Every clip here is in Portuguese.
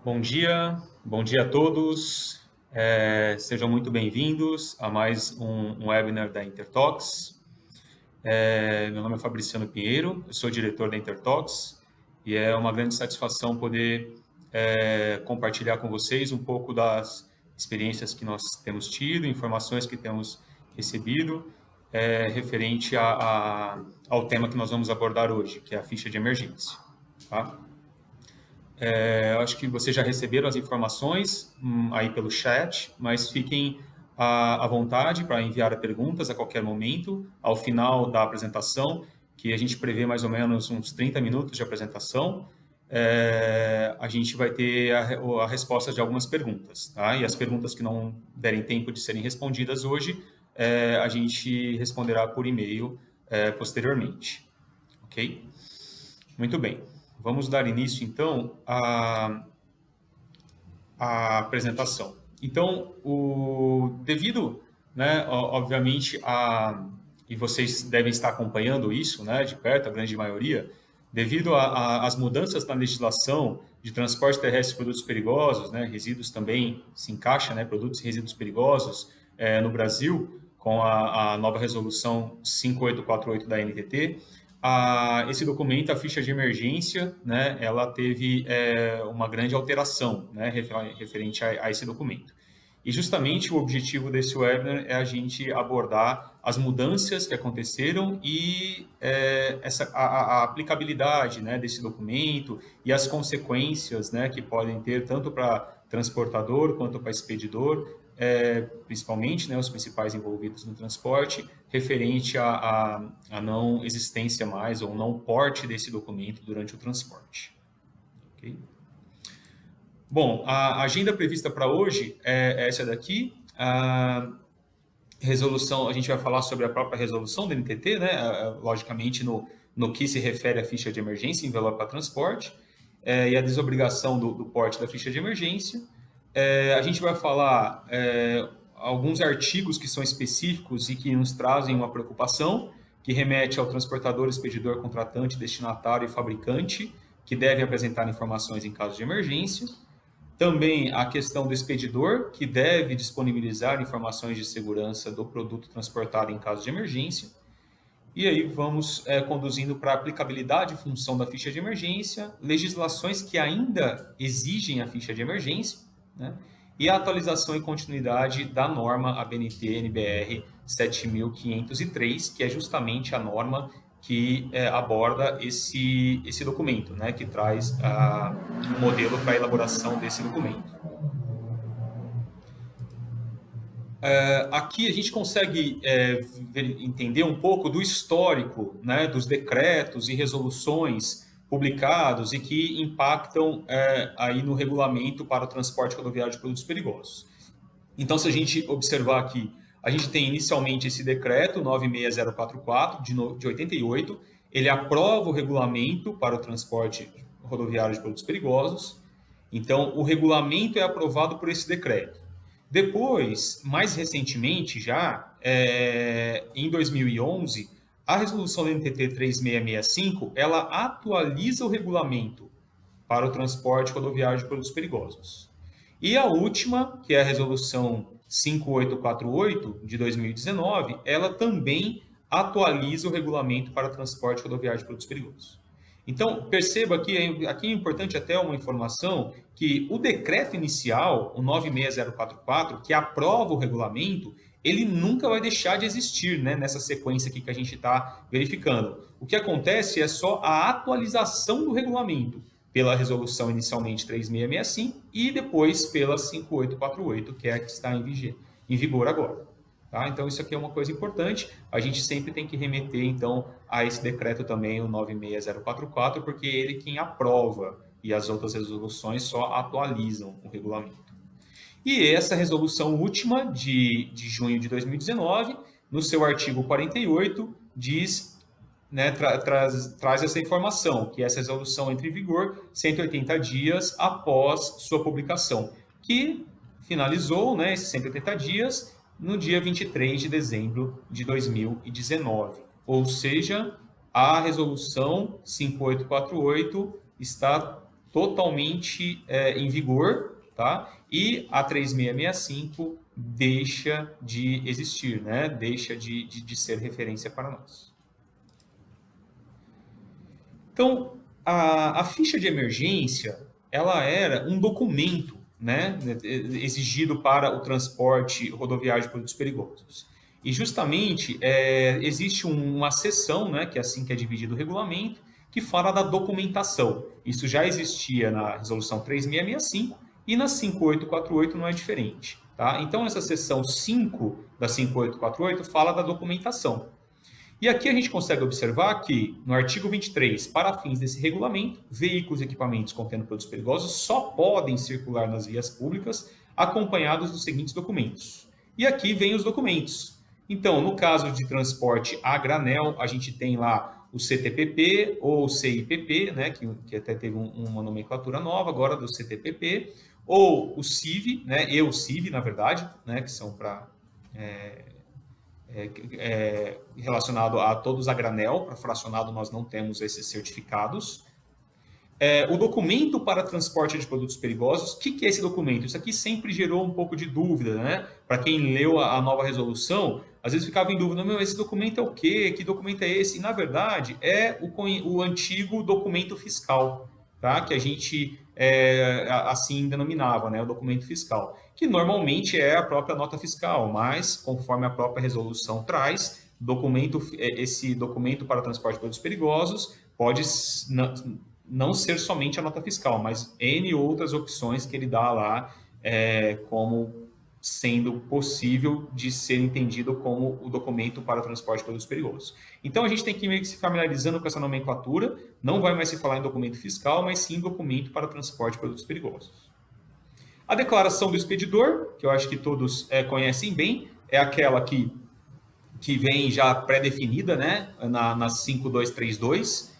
Bom dia a todos. Sejam muito bem-vindos a mais um webinar da Intertalks. Meu nome é Fabriciano Pinheiro, eu sou diretor da Intertalks e é uma grande satisfação poder compartilhar com vocês um pouco das experiências que nós temos tido, informações que temos recebido referente ao tema que nós vamos abordar hoje, que é a ficha de emergência. Tá? Eu acho que vocês já receberam as informações aí pelo chat, mas fiquem à vontade para enviar perguntas a qualquer momento, ao final da apresentação, que a gente prevê mais ou menos uns 30 minutos de apresentação, a gente vai ter a resposta de algumas perguntas, tá? E as perguntas que não derem tempo de serem respondidas hoje, a gente responderá por e-mail posteriormente, ok? Muito bem. Vamos dar início, então, à apresentação. Então, devido, né, obviamente, e vocês devem estar acompanhando isso, né, de perto, a grande maioria, devido às mudanças na legislação de transporte terrestre de produtos perigosos, né, resíduos também se encaixa, né, produtos e resíduos perigosos no Brasil, com a nova resolução 5848 da NTT, esse documento, a ficha de emergência, né, ela teve uma grande alteração, né, referente a esse documento. E justamente o objetivo desse webinar é a gente abordar as mudanças que aconteceram e a aplicabilidade, né, desse documento e as consequências, né, que podem ter tanto para transportador quanto para expedidor, principalmente, né, os principais envolvidos no transporte, referente à não existência mais ou não porte desse documento durante o transporte. Okay? Bom, a agenda prevista para hoje é essa daqui. A resolução, a gente vai falar sobre a própria resolução da NTT, né? Logicamente no que se refere à ficha de emergência, envelope para transporte, e a desobrigação do porte da ficha de emergência. A gente vai falar alguns artigos que são específicos e que nos trazem uma preocupação, que remete ao transportador, expedidor, contratante, destinatário e fabricante, que devem apresentar informações em caso de emergência. Também a questão do expedidor, que deve disponibilizar informações de segurança do produto transportado em caso de emergência. E aí vamos conduzindo para a aplicabilidade e função da ficha de emergência, legislações que ainda exigem a ficha de emergência, né? E a atualização e continuidade da norma ABNT-NBR 7503, que é justamente a norma que aborda esse documento, né? Que traz o modelo para a elaboração desse documento. Aqui a gente consegue entender um pouco do histórico, né, dos decretos e resoluções publicados e que impactam aí no regulamento para o transporte rodoviário de produtos perigosos. Então, se a gente observar aqui, a gente tem inicialmente esse decreto 96044 de 88, ele aprova o regulamento para o transporte rodoviário de produtos perigosos. Então, o regulamento é aprovado por esse decreto. Depois, mais recentemente já, em 2011, a resolução da NTT 3665, ela atualiza o regulamento para o transporte rodoviário de produtos perigosos. E a última, que é a resolução 5848 de 2019, ela também atualiza o regulamento para o transporte rodoviário de produtos perigosos. Então, perceba que aqui é importante até uma informação que o decreto inicial, o 96044, que aprova o regulamento, ele nunca vai deixar de existir, né, nessa sequência aqui que a gente está verificando. O que acontece é só a atualização do regulamento pela resolução inicialmente 3665 e depois pela 5848, que é a que está em vigor agora. Tá? Então, isso aqui é uma coisa importante. A gente sempre tem que remeter, então, a esse decreto também, o 96044, porque ele quem aprova e as outras resoluções só atualizam o regulamento. E essa resolução última, de junho de 2019, no seu artigo 48, diz, né, traz essa informação, que essa resolução entra em vigor 180 dias após sua publicação, que finalizou, né, esses 180 dias no dia 23 de dezembro de 2019. Ou seja, a resolução 5848 está totalmente em vigor, tá? E a 3665 deixa de existir, né? Deixa de ser referência para nós. Então, a ficha de emergência, ela era um documento, né, exigido para o transporte rodoviário de produtos perigosos. E justamente existe uma seção, né, que é assim que é dividido o regulamento, que fala da documentação. Isso já existia na resolução 3665 e na 5848 não é diferente. Tá? Então, essa seção 5 da 5848 fala da documentação. E aqui a gente consegue observar que, no artigo 23, para fins desse regulamento, veículos e equipamentos contendo produtos perigosos só podem circular nas vias públicas acompanhados dos seguintes documentos. E aqui vem os documentos. Então, no caso de transporte a granel, a gente tem lá o CTPP ou CIPP, né, que até teve uma nomenclatura nova agora do CTPP, ou o CIV, né, e o CIV, na verdade, né, que são para... relacionado a todos a granel, para fracionado nós não temos esses certificados. O documento para transporte de produtos perigosos, o que é esse documento? Isso aqui sempre gerou um pouco de dúvida, né? Para quem leu a nova resolução, às vezes ficava em dúvida, meu, esse documento é o quê? Que documento é esse? E, na verdade, é o antigo documento fiscal, tá? Que a gente assim denominava, né? O documento fiscal, que normalmente é a própria nota fiscal, mas conforme a própria resolução traz, esse documento para transporte de produtos perigosos pode não ser somente a nota fiscal, mas N outras opções que ele dá lá como sendo possível de ser entendido como o documento para transporte de produtos perigosos. Então, a gente tem que ir meio que se familiarizando com essa nomenclatura, não vai mais se falar em documento fiscal, mas sim documento para transporte de produtos perigosos. A declaração do expedidor, que eu acho que todos conhecem bem, é aquela que vem já pré-definida, né, na 5232,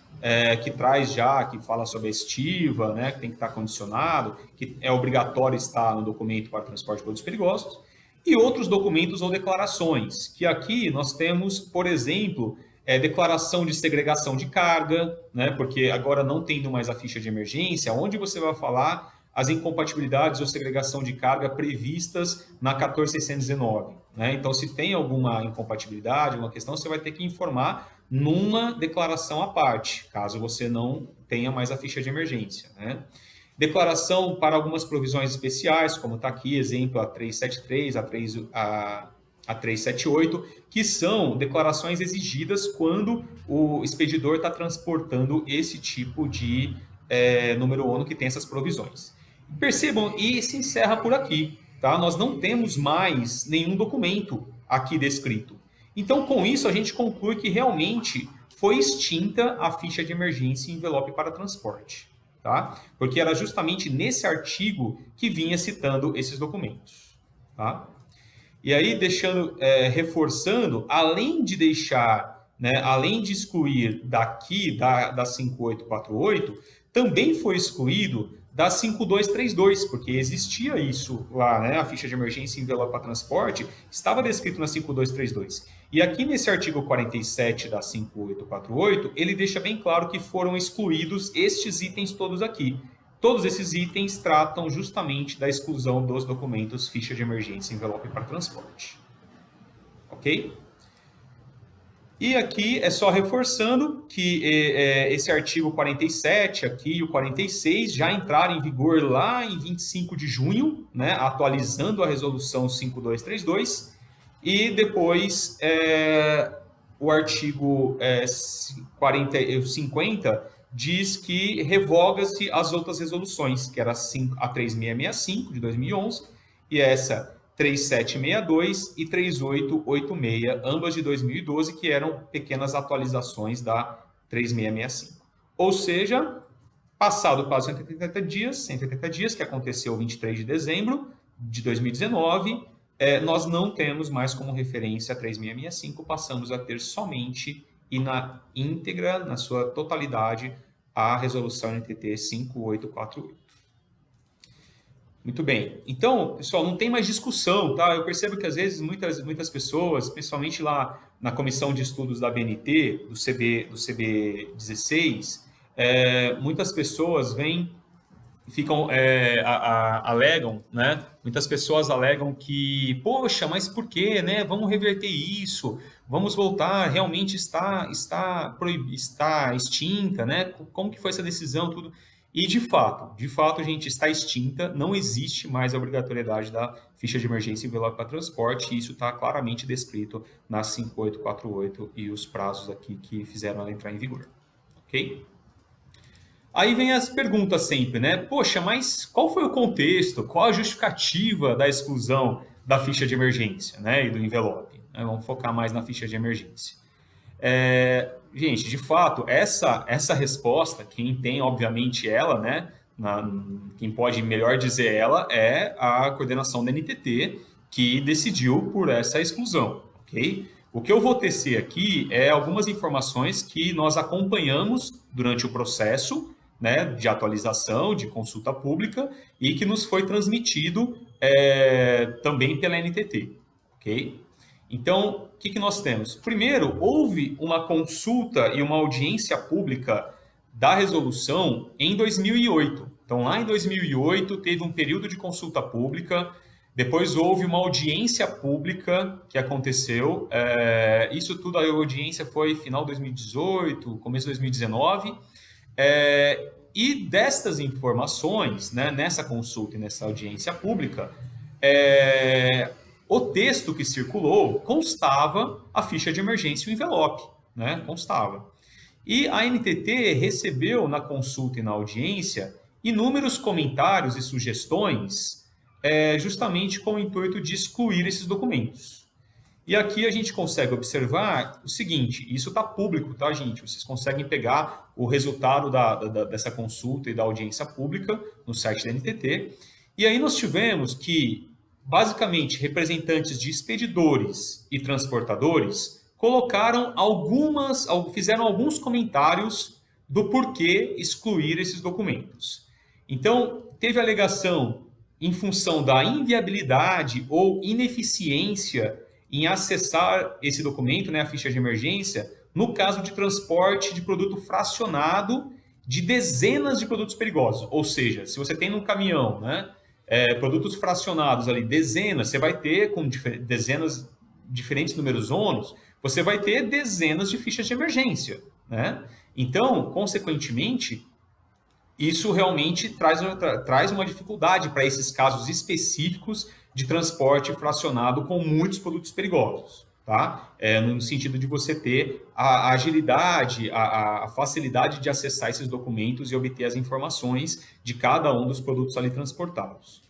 que traz já, que fala sobre a estiva, né, que tem que estar condicionado, que é obrigatório estar no documento para transporte de produtos perigosos, e outros documentos ou declarações, que aqui nós temos, por exemplo, declaração de segregação de carga, né, porque agora não tendo mais a ficha de emergência, onde você vai falar as incompatibilidades ou segregação de carga previstas na 14619. Né? Então, se tem alguma incompatibilidade, alguma questão, você vai ter que informar numa declaração à parte, caso você não tenha mais a ficha de emergência. Né? Declaração para algumas provisões especiais, como está aqui, exemplo, a 373, a 378, que são declarações exigidas quando o expedidor está transportando esse tipo de número ONU que tem essas provisões. Percebam, e se encerra por aqui. Tá? Nós não temos mais nenhum documento aqui descrito. Então, com isso, a gente conclui que realmente foi extinta a ficha de emergência e envelope para transporte. Tá? Porque era justamente nesse artigo que vinha citando esses documentos. Tá? E aí, reforçando, além de deixar, né, além de excluir daqui da 5848, também foi excluído da 5232, porque existia isso lá, né? A ficha de emergência e envelope para transporte estava descrito na 5232. E aqui nesse artigo 47 da 5848, ele deixa bem claro que foram excluídos estes itens todos aqui. Todos esses itens tratam justamente da exclusão dos documentos ficha de emergência e envelope para transporte. Ok? E aqui é só reforçando que esse artigo 47 aqui e o 46 já entraram em vigor lá em 25 de junho, né, atualizando a resolução 5232, e depois o artigo 50 diz que revoga-se as outras resoluções, que era a 3665 de 2011 e essa 3762 e 3886, ambas de 2012, que eram pequenas atualizações da 3665. Ou seja, passado o prazo de 180 dias, que aconteceu 23 de dezembro de 2019, nós não temos mais como referência a 3665, passamos a ter somente e na íntegra, na sua totalidade, a resolução NTT 5848. Muito bem. Então, pessoal, não tem mais discussão, tá? Eu percebo que às vezes muitas pessoas, principalmente lá na comissão de estudos da BNT, do CB16, muitas pessoas vêm ficam alegam, né? Muitas pessoas alegam que, poxa, mas por quê, né? Vamos reverter isso, vamos voltar, realmente está extinta, né? Como que foi essa decisão, tudo? E de fato, a gente está extinta, não existe mais a obrigatoriedade da ficha de emergência em envelope para transporte, e isso está claramente descrito na 5848 e os prazos aqui que fizeram ela entrar em vigor, ok? Aí vem as perguntas sempre, né? Poxa, mas qual foi o contexto? Qual a justificativa da exclusão da ficha de emergência, né? E do envelope? Vamos focar mais na ficha de emergência. Gente, de fato, essa resposta, quem tem, obviamente, ela, né? Quem pode melhor dizer ela é a coordenação da NTT, que decidiu por essa exclusão, ok? O que eu vou tecer aqui é algumas informações que nós acompanhamos durante o processo, né, de atualização, de consulta pública, e que nos foi transmitido também pela NTT, ok? Então, o que nós temos? Primeiro, houve uma consulta e uma audiência pública da resolução em 2008. Então, lá em 2008, teve um período de consulta pública, depois houve uma audiência pública que aconteceu. Isso tudo, a audiência foi final de 2018, começo de 2019. E destas informações, né, nessa consulta e nessa audiência pública, o texto que circulou constava a ficha de emergência e o envelope, né, constava. E a NTT recebeu na consulta e na audiência inúmeros comentários e sugestões, justamente com o intuito de excluir esses documentos. E aqui a gente consegue observar o seguinte, isso está público, tá, gente? Vocês conseguem pegar o resultado dessa consulta e da audiência pública no site da NTT. E aí nós tivemos que, basicamente, representantes de expedidores e transportadores fizeram alguns comentários do porquê excluir esses documentos. Então, teve alegação em função da inviabilidade ou ineficiência em acessar esse documento, né, a ficha de emergência, no caso de transporte de produto fracionado de dezenas de produtos perigosos. Ou seja, se você tem num caminhão, né, produtos fracionados ali, dezenas, você vai ter com dezenas, diferentes números ônus, você vai ter dezenas de fichas de emergência, né? Então, consequentemente, isso realmente traz uma dificuldade para esses casos específicos de transporte fracionado com muitos produtos perigosos, tá? No sentido de você ter a agilidade, a facilidade de acessar esses documentos e obter as informações de cada um dos produtos ali transportados.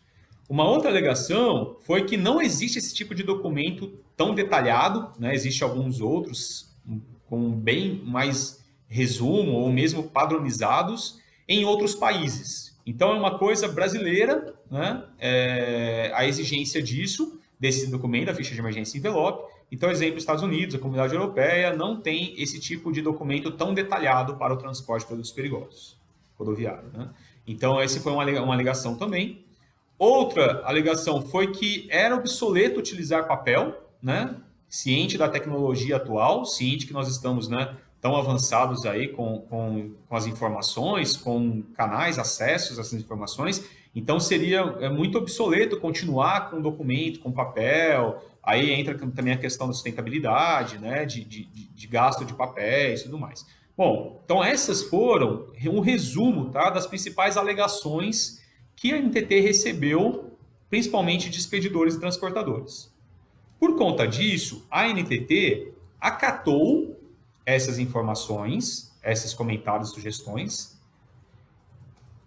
Uma outra alegação foi que não existe esse tipo de documento tão detalhado, né? Existem alguns outros com bem mais resumo ou mesmo padronizados em outros países. Então, é uma coisa brasileira, né? A exigência desse documento, da ficha de emergência e envelope. Então, exemplo, Estados Unidos, a Comunidade Europeia, não tem esse tipo de documento tão detalhado para o transporte de produtos perigosos, rodoviário, né? Então, essa foi uma alegação também. Outra alegação foi que era obsoleto utilizar papel, né? Ciente da tecnologia atual, ciente que nós estamos, né, tão avançados aí com as informações, com canais, acessos a essas informações. Então, seria muito obsoleto continuar com documento, com papel. Aí entra também a questão da sustentabilidade, né, de gasto de papéis e tudo mais. Bom, então essas foram um resumo, tá, das principais alegações que a NTT recebeu, principalmente de expedidores e transportadores. Por conta disso, a NTT acatou essas informações, esses comentários e sugestões,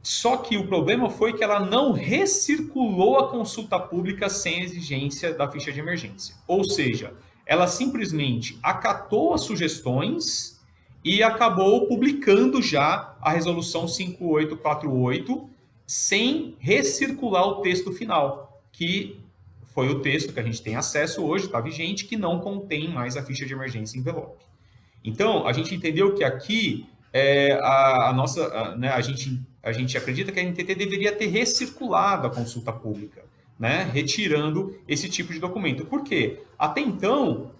só que o problema foi que ela não recirculou a consulta pública sem exigência da ficha de emergência. Ou seja, ela simplesmente acatou as sugestões e acabou publicando já a resolução 5848 sem recircular o texto final, que foi o texto que a gente tem acesso hoje, está vigente, que não contém mais a ficha de emergência em envelope. Então, a gente entendeu que aqui a gente acredita que a NTT deveria ter recirculado a consulta pública, né, retirando esse tipo de documento. Por quê? Até então,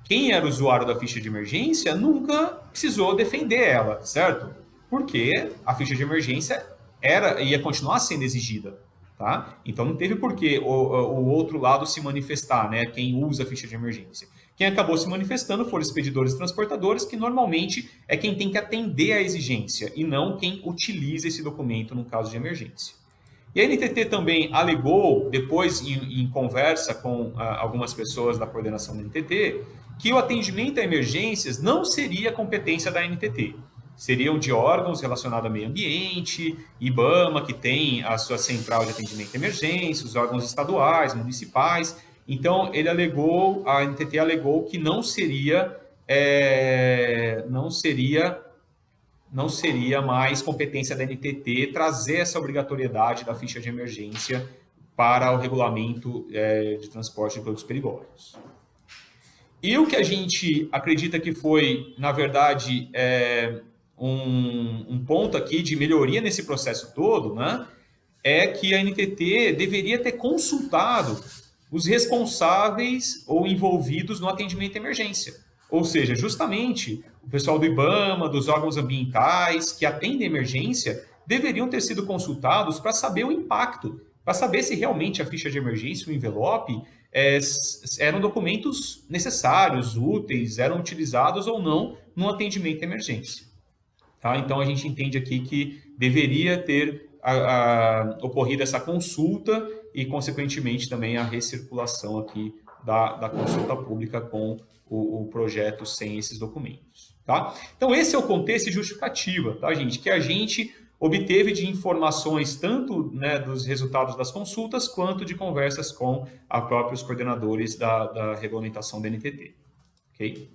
quem era usuário da ficha de emergência nunca precisou defender ela, certo? Porque a ficha de emergência ia continuar sendo exigida. Tá? Então não teve por que o outro lado se manifestar, né? Quem usa a ficha de emergência. Quem acabou se manifestando foram expedidores e transportadores, que normalmente é quem tem que atender à exigência e não quem utiliza esse documento no caso de emergência. E a NTT também alegou, depois em conversa com algumas pessoas da coordenação da NTT, que o atendimento a emergências não seria competência da NTT. Seriam de órgãos relacionados ao meio ambiente, IBAMA, que tem a sua central de atendimento a emergência, os órgãos estaduais, municipais. Então, a NTT alegou que não seria mais competência da NTT trazer essa obrigatoriedade da ficha de emergência para o regulamento de transporte de produtos perigosos. E o que a gente acredita que foi, na verdade, um ponto aqui de melhoria nesse processo todo, né, é que a NTT deveria ter consultado os responsáveis ou envolvidos no atendimento à emergência. Ou seja, justamente o pessoal do IBAMA, dos órgãos ambientais que atendem a emergência, deveriam ter sido consultados para saber o impacto, para saber se realmente a ficha de emergência, o envelope, eram documentos necessários, úteis, eram utilizados ou não no atendimento à emergência. Tá? Então, a gente entende aqui que deveria ter ocorrido essa consulta e, consequentemente, também a recirculação aqui da consulta pública com o projeto sem esses documentos. Tá? Então, esse é o contexto e justificativa, tá, gente? Que a gente obteve de informações tanto, né, dos resultados das consultas quanto de conversas com os próprios coordenadores da regulamentação da NTT. Ok?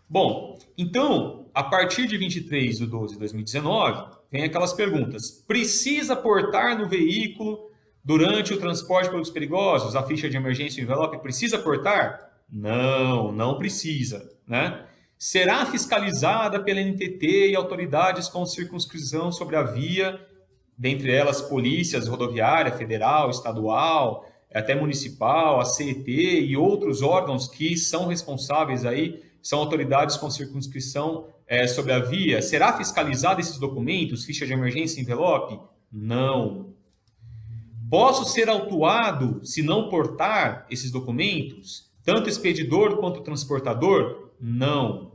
Bom, então, a partir de 23/12/2019, vem aquelas perguntas. Precisa portar no veículo durante o transporte de produtos perigosos a ficha de emergência e envelope? Precisa portar? Não, não precisa, né? Será fiscalizada pela NTT e autoridades com circunscrição sobre a via, dentre elas polícias rodoviária, federal, estadual, até municipal, a CET e outros órgãos que são responsáveis aí, são autoridades com circunscrição sobre a via. Será fiscalizado esses documentos, ficha de emergência e envelope? Não. Posso ser autuado se não portar esses documentos? Tanto expedidor quanto transportador? Não.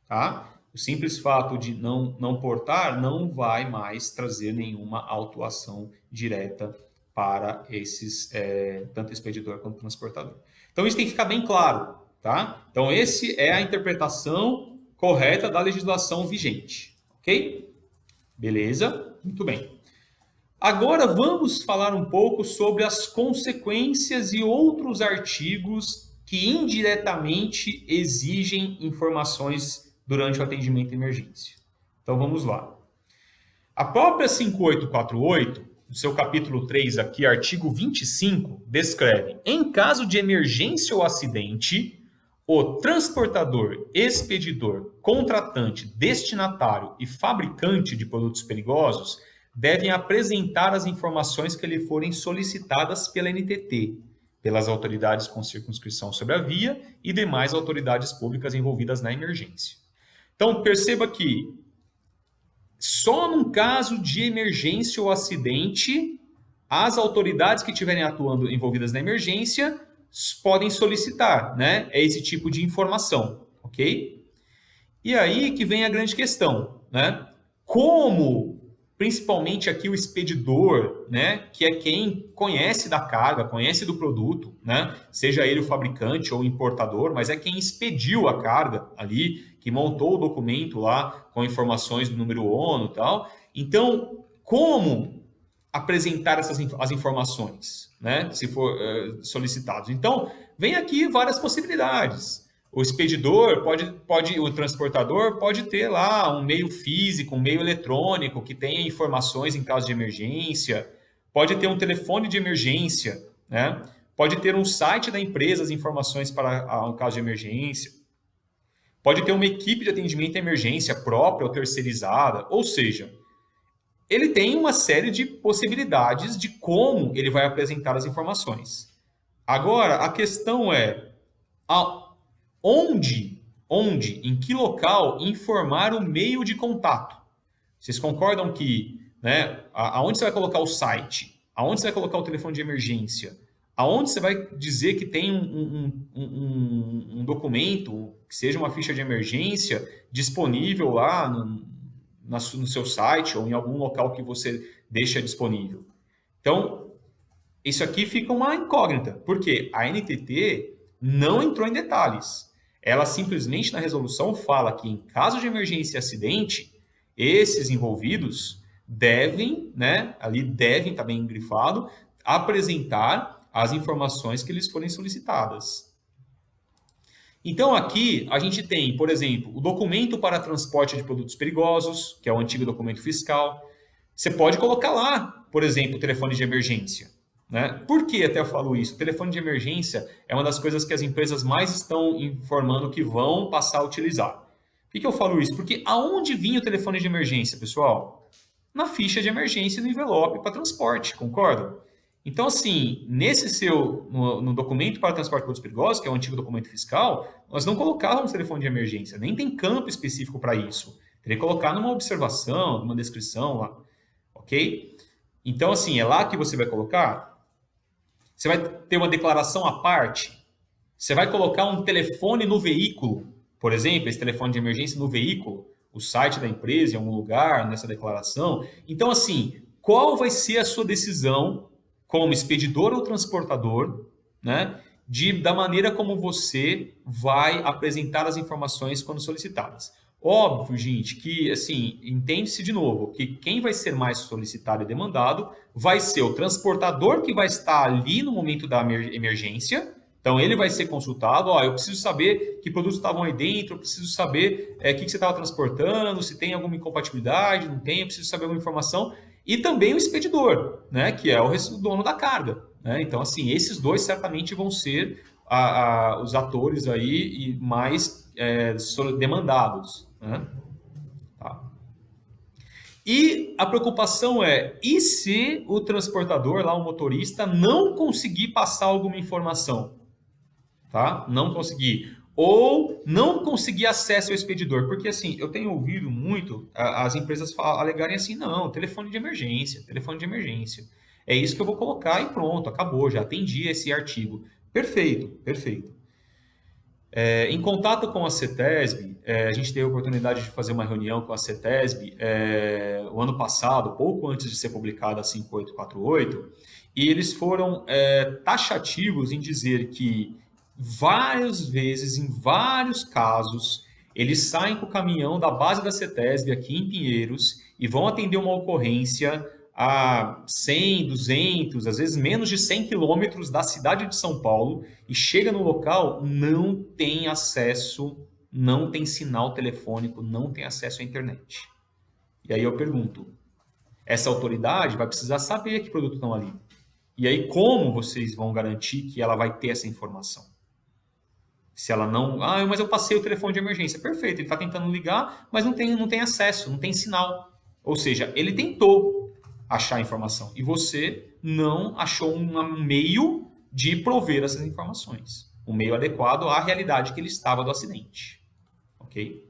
Tá? O simples fato de não portar não vai mais trazer nenhuma autuação direta para esses, tanto expedidor quanto transportador. Então, isso tem que ficar bem claro. Tá? Então, essa é a interpretação correta da legislação vigente. Ok? Beleza? Muito bem. Agora, vamos falar um pouco sobre as consequências e outros artigos que indiretamente exigem informações durante o atendimento à emergência. Então, vamos lá. A própria 5848, no seu capítulo 3 aqui, artigo 25, descreve: em caso de emergência ou acidente, o transportador, expedidor, contratante, destinatário e fabricante de produtos perigosos devem apresentar as informações que lhe forem solicitadas pela NTT, pelas autoridades com circunscrição sobre a via e demais autoridades públicas envolvidas na emergência. Então, perceba que só num caso de emergência ou acidente, as autoridades que estiverem atuando envolvidas na emergência podem solicitar, né, esse tipo de informação, ok? E aí que vem a grande questão, né? Como, principalmente aqui o expedidor, né, que é quem conhece da carga, conhece do produto, né, seja ele o fabricante ou o importador, mas é quem expediu a carga ali, que montou o documento lá com informações do número ONU e tal. Então, como apresentar as informações, né, se for solicitado? Então, vem aqui várias possibilidades. O expedidor o transportador pode ter lá um meio físico, um meio eletrônico que tenha informações em caso de emergência, pode ter um telefone de emergência, né? Pode ter um site da empresa, as informações para um caso de emergência, pode ter uma equipe de atendimento à emergência própria ou terceirizada, ou seja, ele tem uma série de possibilidades de como ele vai apresentar as informações. Agora, a questão é onde, em que local informar o meio de contato. Vocês concordam que né? Aonde você vai colocar o site? Aonde você vai colocar o telefone de emergência? Aonde você vai dizer que tem um documento, que seja uma ficha de emergência, disponível lá no seu site ou em algum local que você deixa disponível? Então, isso aqui fica uma incógnita, porque a NTT não entrou em detalhes. Ela simplesmente na resolução fala que em caso de emergência e acidente, esses envolvidos devem, né, ali devem, tá bem grifado, apresentar as informações que lhes forem solicitadas. Então aqui a gente tem, por exemplo, o documento para transporte de produtos perigosos, que é o antigo documento fiscal. Você pode colocar lá, por exemplo, o telefone de emergência. Né? Por que até eu falo isso? O telefone de emergência é uma das coisas que as empresas mais estão informando que vão passar a utilizar. Por que eu falo isso? Porque aonde vinha o telefone de emergência, pessoal? Na ficha de emergência no envelope para transporte, concorda? Então, assim, no documento para transporte de produtos perigosos, que é o antigo documento fiscal, nós não colocávamos telefone de emergência, nem tem campo específico para isso. Teria que colocar numa observação, numa descrição lá, ok? Então, assim, é lá que você vai colocar. Você vai ter uma declaração à parte. Você vai colocar um telefone no veículo, por exemplo, esse telefone de emergência no veículo, o site da empresa em algum lugar, nessa declaração. Então, assim, qual vai ser a sua decisão como expedidor ou transportador, né, da maneira como você vai apresentar as informações quando solicitadas? Óbvio, gente, que, assim, entende-se de novo que quem vai ser mais solicitado e demandado vai ser o transportador que vai estar ali no momento da emergência. Então, ele vai ser consultado, eu preciso saber que produtos estavam aí dentro, eu preciso saber o que você estava transportando, se tem alguma incompatibilidade, não tem, eu preciso saber alguma informação. E também o expedidor, né, que é o dono da carga. Né? Então, assim, esses dois certamente vão ser os atores aí mais demandados. Né? Tá. E a preocupação e se o transportador, lá o motorista, não conseguir passar alguma informação? Tá? Não conseguir. Ou não conseguir acesso ao expedidor. Porque, assim, eu tenho ouvido muito as empresas alegarem assim, não, telefone de emergência, telefone de emergência. É isso que eu vou colocar e pronto, acabou, já atendi esse artigo. Perfeito, perfeito. Em contato com a CETESB, a gente teve a oportunidade de fazer uma reunião com a CETESB o ano passado, pouco antes de ser publicada a 5848, e eles foram taxativos em dizer que várias vezes, em vários casos, eles saem com o caminhão da base da CETESB aqui em Pinheiros e vão atender uma ocorrência a 100, 200, às vezes menos de 100 quilômetros da cidade de São Paulo e chega no local, não tem acesso, não tem sinal telefônico, não tem acesso à internet. E aí eu pergunto, essa autoridade vai precisar saber que produtos estão ali. E aí como vocês vão garantir que ela vai ter essa informação? Se ela não... mas eu passei o telefone de emergência. Perfeito, ele está tentando ligar, mas não tem acesso, não tem sinal. Ou seja, ele tentou achar a informação e você não achou um meio de prover essas informações. Um meio adequado à realidade que ele estava do acidente. Ok?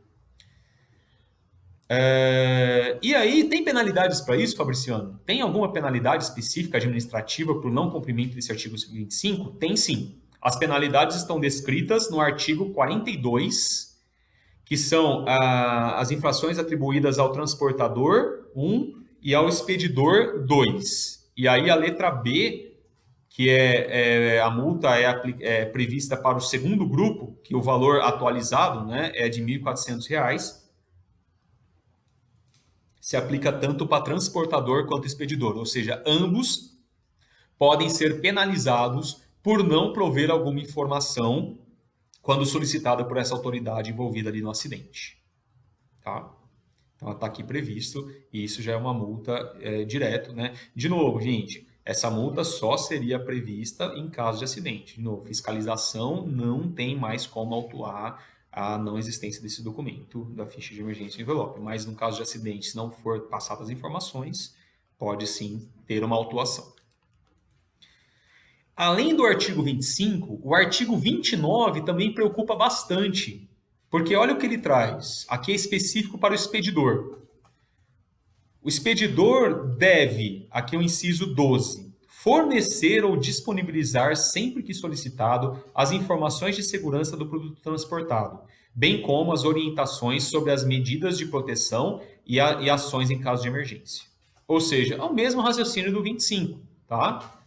E aí, tem penalidades para isso, Fabriciano? Tem alguma penalidade específica administrativa para o não cumprimento desse artigo 25? Tem sim. As penalidades estão descritas no artigo 42, que são as infrações atribuídas ao transportador 1 e ao expedidor 2. E aí a letra B, que a multa é prevista para o segundo grupo, que o valor atualizado, né, é de R$ 1.400, se aplica tanto para transportador quanto expedidor, ou seja, ambos podem ser penalizados por não prover alguma informação quando solicitada por essa autoridade envolvida ali no acidente. Tá? Então, está aqui previsto e isso já é uma multa direto, né? De novo, gente, essa multa só seria prevista em caso de acidente. De novo, fiscalização não tem mais como autuar a não existência desse documento da ficha de emergência no envelope. Mas no caso de acidente, se não for passadas as informações, pode sim ter uma autuação. Além do artigo 25, o artigo 29 também preocupa bastante, porque olha o que ele traz. Aqui é específico para o expedidor. O expedidor deve, aqui é o inciso 12, fornecer ou disponibilizar, sempre que solicitado, as informações de segurança do produto transportado, bem como as orientações sobre as medidas de proteção e ações em caso de emergência. Ou seja, é o mesmo raciocínio do 25, tá?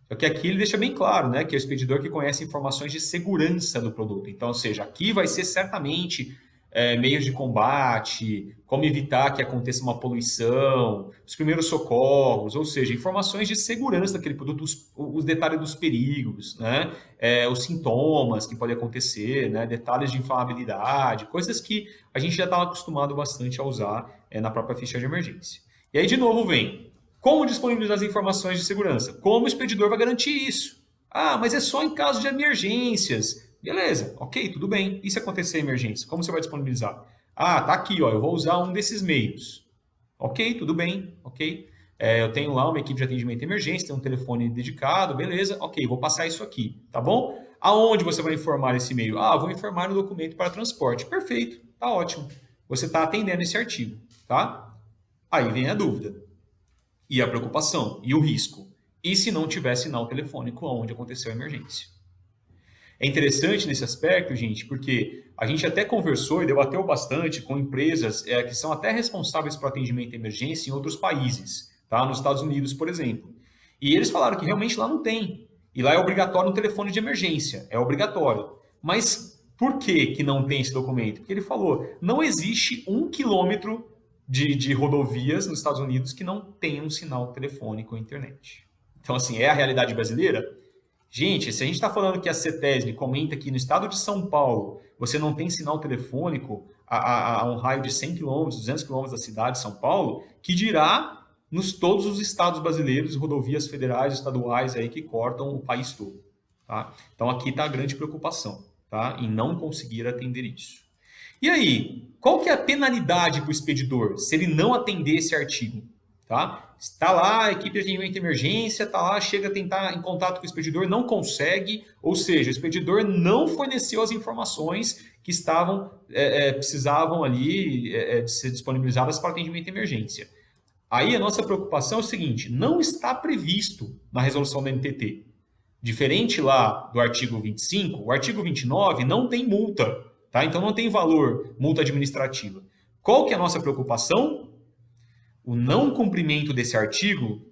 Só que aqui ele deixa bem claro, né, que é o expedidor que conhece informações de segurança do produto. Então, ou seja, aqui vai ser certamente meios de combate, como evitar que aconteça uma poluição, os primeiros socorros, ou seja, informações de segurança daquele produto, os detalhes dos perigos, né, os sintomas que podem acontecer, né, detalhes de inflamabilidade, coisas que a gente já estava acostumado bastante a usar na própria ficha de emergência. E aí, de novo, vem como disponibilizar as informações de segurança? Como o expedidor vai garantir isso? Ah, mas é só em caso de emergências. Beleza, ok, tudo bem. E se acontecer emergência? Como você vai disponibilizar? Ah, tá aqui, ó, eu vou usar um desses meios. Ok, tudo bem, ok. Eu tenho lá uma equipe de atendimento de emergência, tem um telefone dedicado, beleza, ok, vou passar isso aqui, tá bom? Aonde você vai informar esse e-mail? Ah, vou informar no documento para transporte. Perfeito, tá ótimo. Você está atendendo esse artigo, tá? Aí vem a dúvida. E a preocupação, e o risco. E se não tiver sinal telefônico onde aconteceu a emergência? É interessante nesse aspecto, gente, porque a gente até conversou e debateu bastante com empresas que são até responsáveis por atendimento à emergência em outros países, tá? Nos Estados Unidos, por exemplo. E eles falaram que realmente lá não tem. E lá é obrigatório um telefone de emergência, é obrigatório. Mas por que não tem esse documento? Porque ele falou, não existe 1 quilômetro de rodovias nos Estados Unidos que não tenham um sinal telefônico ou internet. Então, assim, é a realidade brasileira? Gente, se a gente está falando que a CETESB comenta que no estado de São Paulo você não tem sinal telefônico a um raio de 100 km, 200 km da cidade de São Paulo, que dirá nos todos os estados brasileiros, rodovias federais, estaduais aí que cortam o país todo. Tá? Então aqui está a grande preocupação, tá? Em não conseguir atender isso. E aí, qual que é a penalidade para o expedidor se ele não atender esse artigo? Tá? Está lá, a equipe de atendimento de emergência, está lá, chega a tentar em contato com o expedidor, não consegue, ou seja, o expedidor não forneceu as informações que precisavam ali de ser disponibilizadas para atendimento de emergência. Aí a nossa preocupação é o seguinte, não está previsto na resolução da NTT. Diferente lá do artigo 25, o artigo 29 não tem multa, tá? Então não tem valor, multa administrativa. Qual que é a nossa preocupação? O não cumprimento desse artigo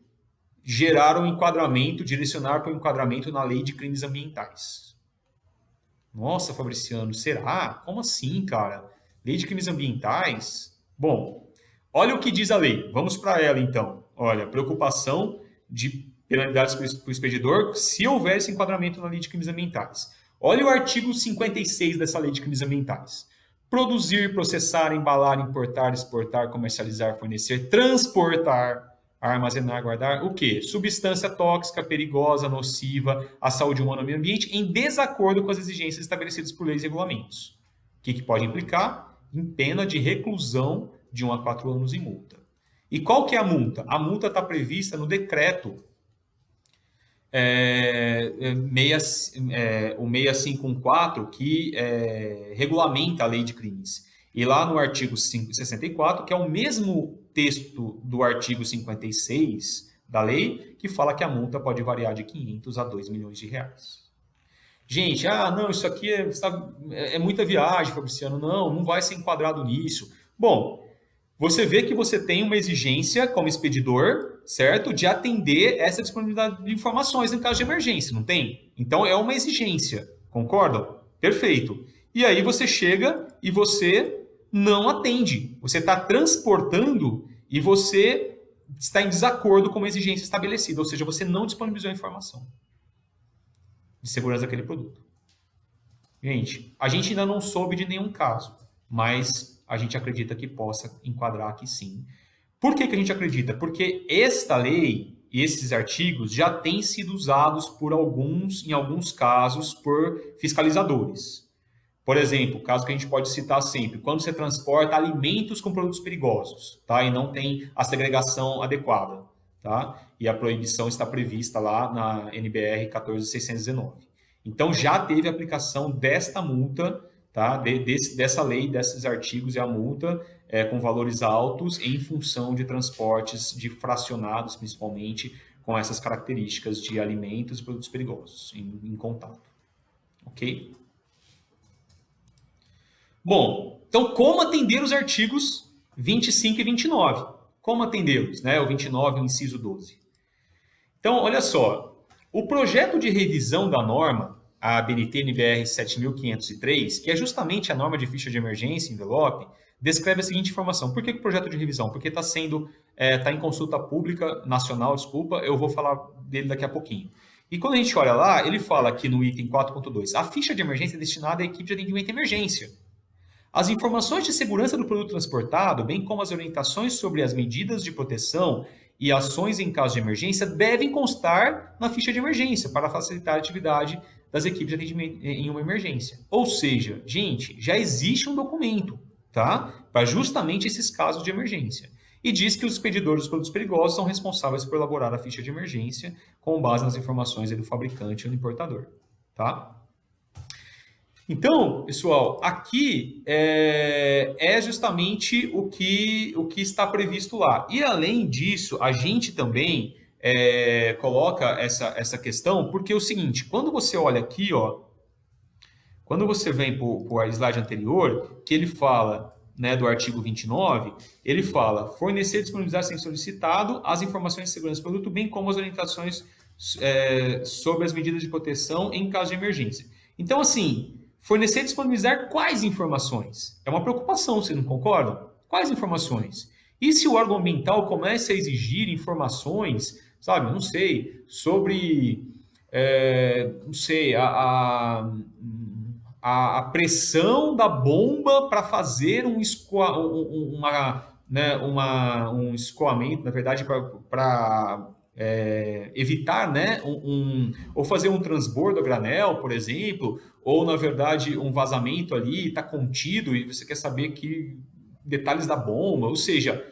gerar um enquadramento, direcionar para o enquadramento na lei de crimes ambientais. Nossa, Fabriciano, será? Como assim, cara? Lei de crimes ambientais? Bom, olha o que diz a lei. Vamos para ela, então. Olha, preocupação de penalidades para o expedidor se houver esse enquadramento na lei de crimes ambientais. Olha o artigo 56 dessa lei de crimes ambientais. Produzir, processar, embalar, importar, exportar, comercializar, fornecer, transportar, armazenar, guardar, o quê? Substância tóxica, perigosa, nociva à saúde humana e ao meio ambiente em desacordo com as exigências estabelecidas por leis e regulamentos. O que pode implicar? Em pena de reclusão de 1 a 4 anos e multa. E qual que é a multa? A multa está prevista no decreto o 6514, que regulamenta a lei de crimes. E lá no artigo 64, que é o mesmo texto do artigo 56 da lei, que fala que a multa pode variar de 500 a 2 milhões de reais. Gente, não, isso aqui é muita viagem, Fabriciano. Não vai ser enquadrado nisso. Bom, você vê que você tem uma exigência como expedidor, certo? De atender essa disponibilidade de informações em caso de emergência, não tem? Então é uma exigência, concordam? Perfeito. E aí você chega e você não atende. Você está transportando e você está em desacordo com uma exigência estabelecida, ou seja, você não disponibilizou a informação de segurança daquele produto. Gente, a gente ainda não soube de nenhum caso, mas a gente acredita que possa enquadrar aqui sim. Por que a gente acredita? Porque esta lei e esses artigos já têm sido usados em alguns casos, por fiscalizadores. Por exemplo, o caso que a gente pode citar sempre, quando você transporta alimentos com produtos perigosos, tá? E não tem a segregação adequada, tá? E a proibição está prevista lá na NBR 14619. Então já teve aplicação desta multa tá? Dessa lei, desses artigos, e a multa com valores altos em função de transportes de fracionados, principalmente, com essas características de alimentos e produtos perigosos em contato. Ok? Bom, então como atender os artigos 25 e 29? Como atendê-los, né? O 29, o inciso 12. Então, olha só, o projeto de revisão da norma, a BNT-NBR 7503, que é justamente a norma de ficha de emergência, envelope, descreve a seguinte informação. Por que o projeto de revisão? Porque está tá em consulta pública nacional, desculpa, eu vou falar dele daqui a pouquinho. E quando a gente olha lá, ele fala aqui no item 4.2, a ficha de emergência é destinada à equipe de atendimento à emergência. As informações de segurança do produto transportado, bem como as orientações sobre as medidas de proteção e ações em caso de emergência, devem constar na ficha de emergência para facilitar a atividade das equipes de atendimento em uma emergência. Ou seja, gente, já existe um documento, tá? Para justamente esses casos de emergência. E diz que os expedidores dos produtos perigosos são responsáveis por elaborar a ficha de emergência com base nas informações do fabricante ou do importador, tá? Então, pessoal, aqui é justamente o que está previsto lá. E, além disso, a gente também coloca essa questão, porque é o seguinte, quando você olha aqui, ó, quando você vem para o slide anterior, que ele fala, né, do artigo 29, ele fala fornecer e disponibilizar sem solicitado as informações de segurança do produto, bem como as orientações sobre as medidas de proteção em caso de emergência. Então, assim, fornecer e disponibilizar quais informações? É uma preocupação, vocês não concordam? Quais informações? E se o órgão ambiental começa a exigir informações, sabe, não sei, sobre, não sei, a pressão da bomba para fazer um escoamento, na verdade, para evitar, né, ou fazer um transbordo a granel, por exemplo, ou, na verdade, um vazamento ali está contido e você quer saber que detalhes da bomba, ou seja,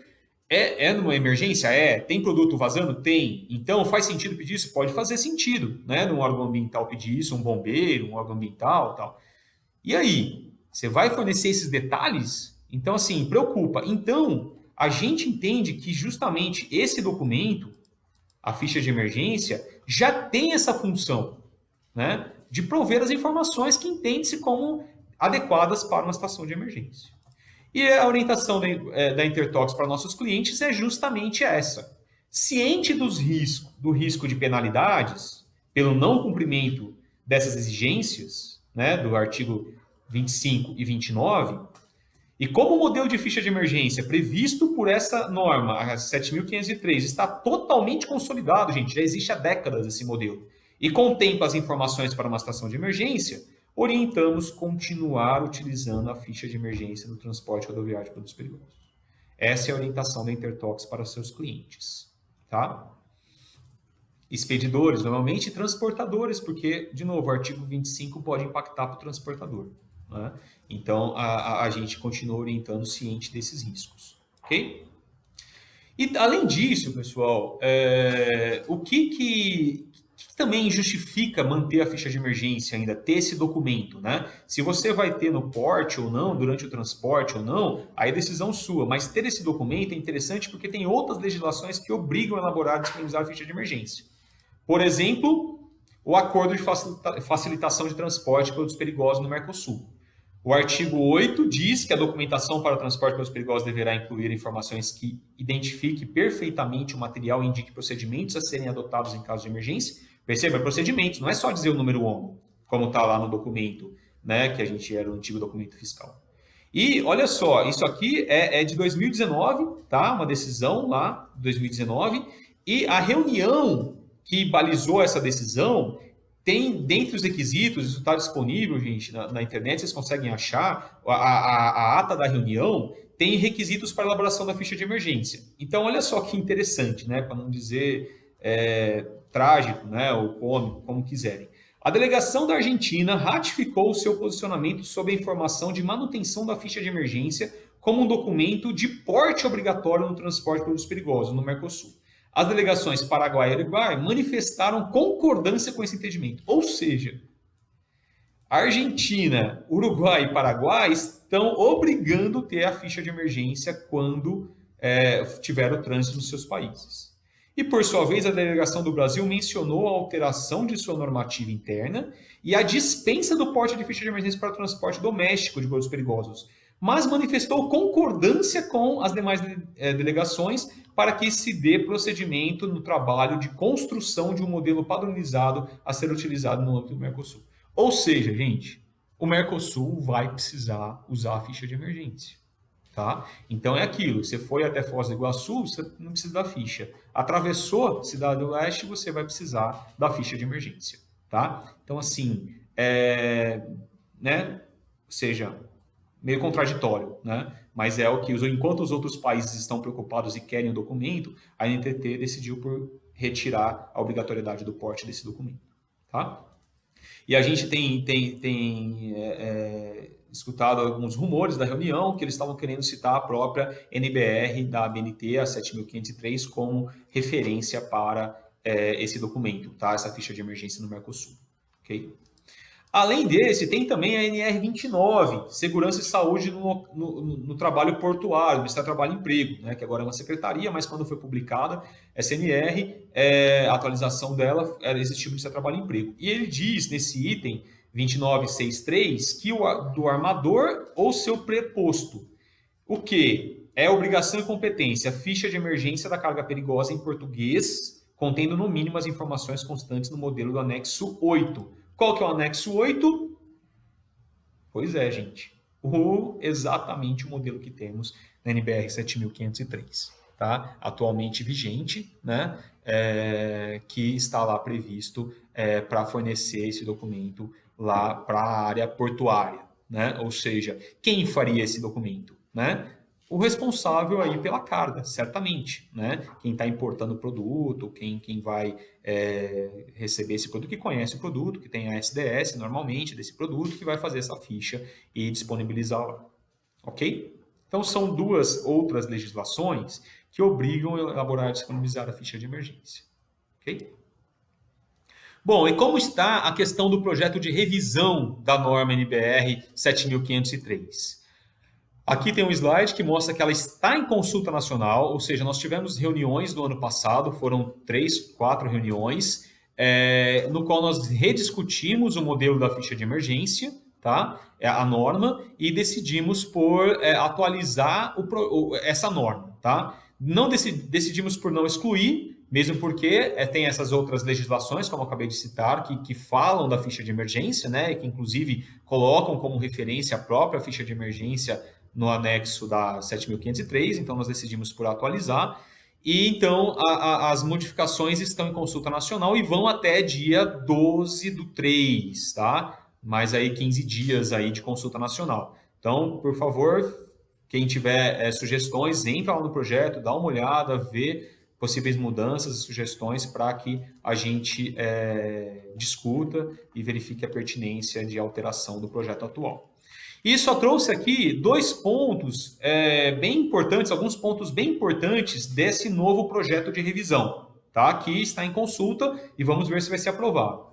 numa emergência? Tem produto vazando? Tem. Então, faz sentido pedir isso? Pode fazer sentido, né? Num órgão ambiental pedir isso, um bombeiro, um órgão ambiental e tal. E aí? Você vai fornecer esses detalhes? Então, assim, preocupa. Então, a gente entende que justamente esse documento, a ficha de emergência, já tem essa função, né, de prover as informações que entende-se como adequadas para uma situação de emergência. E a orientação da Intertox para nossos clientes é justamente essa. Ciente do risco de penalidades pelo não cumprimento dessas exigências, né, do artigo 25 e 29, e como o modelo de ficha de emergência previsto por essa norma, a 7.503, está totalmente consolidado, gente, já existe há décadas esse modelo, e contempla as informações para uma situação de emergência, orientamos continuar utilizando a ficha de emergência no transporte rodoviário de produtos perigosos. Essa é a orientação da Intertox para seus clientes, tá? Expedidores, normalmente transportadores, porque, de novo, o artigo 25 pode impactar para o transportador, né? Então, a gente continua orientando ciente desses riscos, ok? E, além disso, pessoal, o que também justifica manter a ficha de emergência ainda, ter esse documento, né? Se você vai ter no porte ou não, durante o transporte ou não, aí é decisão sua, mas ter esse documento é interessante porque tem outras legislações que obrigam a elaborar e disponibilizar a ficha de emergência. Por exemplo, o Acordo de Facilitação de Transporte de Produtos Perigosos no Mercosul. O artigo 8 diz que a documentação para o transporte de produtos perigosos deverá incluir informações que identifique perfeitamente o material e indique procedimentos a serem adotados em caso de emergência. Perceba, procedimentos, não é só dizer o número ONU, como está lá no documento, né, que a gente era o antigo documento fiscal. E olha só, isso aqui é de 2019, tá? Uma decisão lá de 2019, e a reunião que balizou essa decisão tem, dentre os requisitos, isso está disponível, gente, na internet, vocês conseguem achar, a ata da reunião tem requisitos para elaboração da ficha de emergência. Então, olha só que interessante, né, para não dizer trágico, né, ou cômico, como quiserem. A delegação da Argentina ratificou o seu posicionamento sobre a informação de manutenção da ficha de emergência como um documento de porte obrigatório no transporte de produtos perigosos no Mercosul. As delegações Paraguai e Uruguai manifestaram concordância com esse entendimento. Ou seja, Argentina, Uruguai e Paraguai estão obrigando a ter a ficha de emergência quando tiver o trânsito nos seus países. E, por sua vez, a delegação do Brasil mencionou a alteração de sua normativa interna e a dispensa do porte de ficha de emergência para transporte doméstico de produtos perigosos, mas manifestou concordância com as demais delegações para que se dê procedimento no trabalho de construção de um modelo padronizado a ser utilizado no âmbito do Mercosul. Ou seja, gente, o Mercosul vai precisar usar a ficha de emergência. Tá? Então é aquilo, você foi até Foz do Iguaçu, você não precisa da ficha. Atravessou Cidade do Leste, você vai precisar da ficha de emergência. Tá? Então, assim, né? Ou seja, meio contraditório, né? Mas é o que, enquanto os outros países estão preocupados e querem o documento, a NTT decidiu por retirar a obrigatoriedade do porte desse documento. Tá? E a gente tem escutado alguns rumores da reunião que eles estavam querendo citar a própria NBR da ABNT, a 7503, como referência para esse documento, tá? Essa ficha de emergência no Mercosul. Okay? Além desse, tem também a NR29, Segurança e Saúde no Trabalho Portuário, Ministério do Trabalho e Emprego, né, que agora é uma secretaria, mas quando foi publicada, essa NR, a atualização dela existia no Ministério do Trabalho e Emprego. E ele diz, nesse item 2963, que do armador ou seu preposto, o que? É obrigação e competência, ficha de emergência da carga perigosa em português, contendo no mínimo as informações constantes no modelo do anexo 8. Qual que é o anexo 8? Pois é, gente. Exatamente o modelo que temos na NBR 7503. Tá? Atualmente vigente, né? Que está lá previsto para fornecer esse documento lá para a área portuária. Né? Ou seja, quem faria esse documento? Né? O responsável aí pela carga, certamente, né? Quem está importando o produto, quem vai receber esse produto, que conhece o produto, que tem a SDS normalmente desse produto, que vai fazer essa ficha e disponibilizar lá, ok? Então são duas outras legislações que obrigam a elaborar e disponibilizar a ficha de emergência, ok? Bom, e como está a questão do projeto de revisão da norma NBR 7503? Aqui tem um slide que mostra que ela está em consulta nacional, ou seja, nós tivemos reuniões no ano passado, foram 3, 4 reuniões, no qual nós rediscutimos o modelo da ficha de emergência, tá? A norma, e decidimos por atualizar essa norma. Tá? Não decidimos por não excluir, mesmo porque tem essas outras legislações, como eu acabei de citar, que falam da ficha de emergência, né? Que inclusive colocam como referência a própria ficha de emergência no anexo da 7503, então nós decidimos por atualizar. E então as modificações estão em consulta nacional e vão até dia 12/3, tá? Mais aí 15 dias aí de consulta nacional. Então, por favor, quem tiver sugestões, entra lá no projeto, dá uma olhada, vê possíveis mudanças e sugestões para que a gente discuta e verifique a pertinência de alteração do projeto atual. E só trouxe aqui 2 pontos bem importantes, alguns pontos bem importantes desse novo projeto de revisão, tá? Que está em consulta e vamos ver se vai ser aprovado.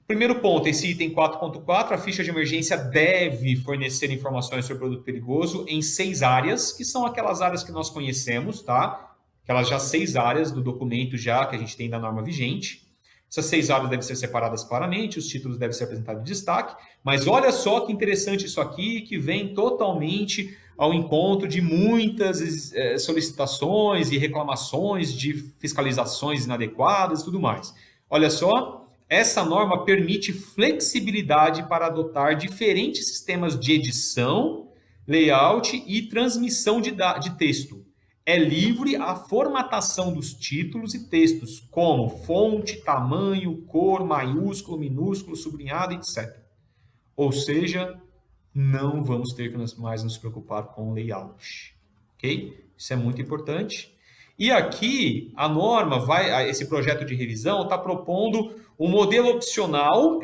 Primeiro ponto, esse item 4.4, a ficha de emergência deve fornecer informações sobre o produto perigoso em 6 áreas, que são aquelas áreas que nós conhecemos, tá? Aquelas já 6 áreas do documento já que a gente tem da norma vigente. Essas 6 áreas devem ser separadas claramente, os títulos devem ser apresentados em destaque, mas olha só que interessante isso aqui, que vem totalmente ao encontro de muitas solicitações e reclamações de fiscalizações inadequadas e tudo mais. Olha só, essa norma permite flexibilidade para adotar diferentes sistemas de edição, layout e transmissão de texto. É livre a formatação dos títulos e textos, como fonte, tamanho, cor, maiúsculo, minúsculo, sublinhado, etc. Ou seja, não vamos ter que mais nos preocupar com layout. Ok? Isso é muito importante. E aqui, a norma, esse projeto de revisão está propondo um modelo opcional,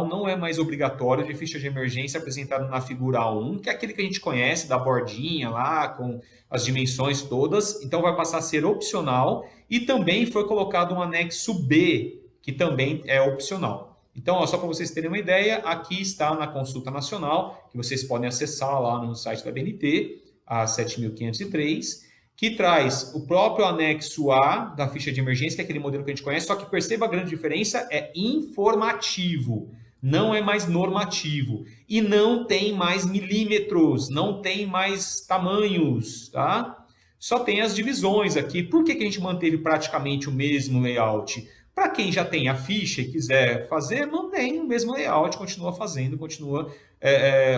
não é mais obrigatório, de ficha de emergência apresentado na figura A1, que é aquele que a gente conhece, da bordinha lá, com as dimensões todas, então vai passar a ser opcional, e também foi colocado um anexo B, que também é opcional. Então, ó, só para vocês terem uma ideia, aqui está na consulta nacional, que vocês podem acessar lá no site da BNT, a 7.503, que traz o próprio anexo A da ficha de emergência, que é aquele modelo que a gente conhece, só que perceba a grande diferença, é informativo, não é mais normativo. E não tem mais milímetros, não tem mais tamanhos, tá? Só tem as divisões aqui. Por que a gente manteve praticamente o mesmo layout? Para quem já tem a ficha e quiser fazer, mantém o mesmo layout, continua fazendo, continua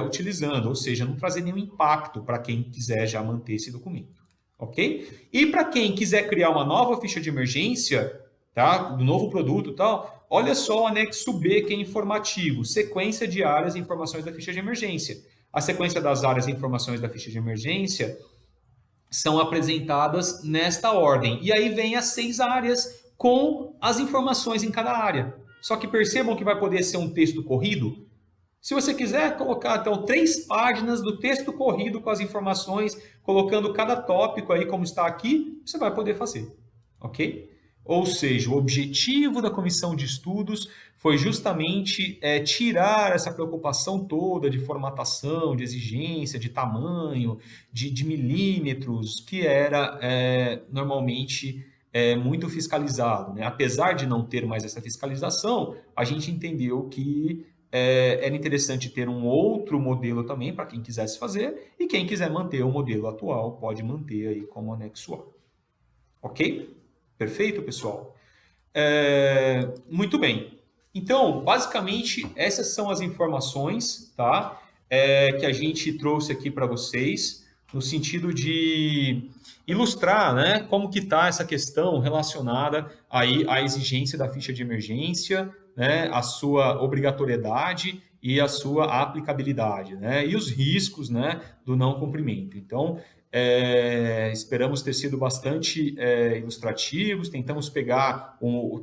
utilizando, ou seja, não trazer nenhum impacto para quem quiser já manter esse documento, ok? E para quem quiser criar uma nova ficha de emergência, tá? Do novo produto e tal, olha só o anexo B, que é informativo, sequência de áreas e informações da ficha de emergência. A sequência das áreas e informações da ficha de emergência são apresentadas nesta ordem. E aí vem as 6 áreas com as informações em cada área. Só que percebam que vai poder ser um texto corrido. Se você quiser colocar, então, 3 páginas do texto corrido com as informações, colocando cada tópico aí como está aqui, você vai poder fazer, ok? Ou seja, o objetivo da comissão de estudos foi justamente tirar essa preocupação toda de formatação, de exigência, de tamanho, de milímetros, que era normalmente muito fiscalizado, né? Apesar de não ter mais essa fiscalização, a gente entendeu que era interessante ter um outro modelo também para quem quisesse fazer, e quem quiser manter o modelo atual pode manter aí como anexo A. Ok? Perfeito, pessoal? Muito bem. Então, basicamente, essas são as informações, tá? Que a gente trouxe aqui para vocês, no sentido de ilustrar, né, como que está essa questão relacionada aí à exigência da ficha de emergência, né, a sua obrigatoriedade e a sua aplicabilidade, né, e os riscos, né, do não cumprimento. Então, esperamos ter sido bastante ilustrativos, tentamos pegar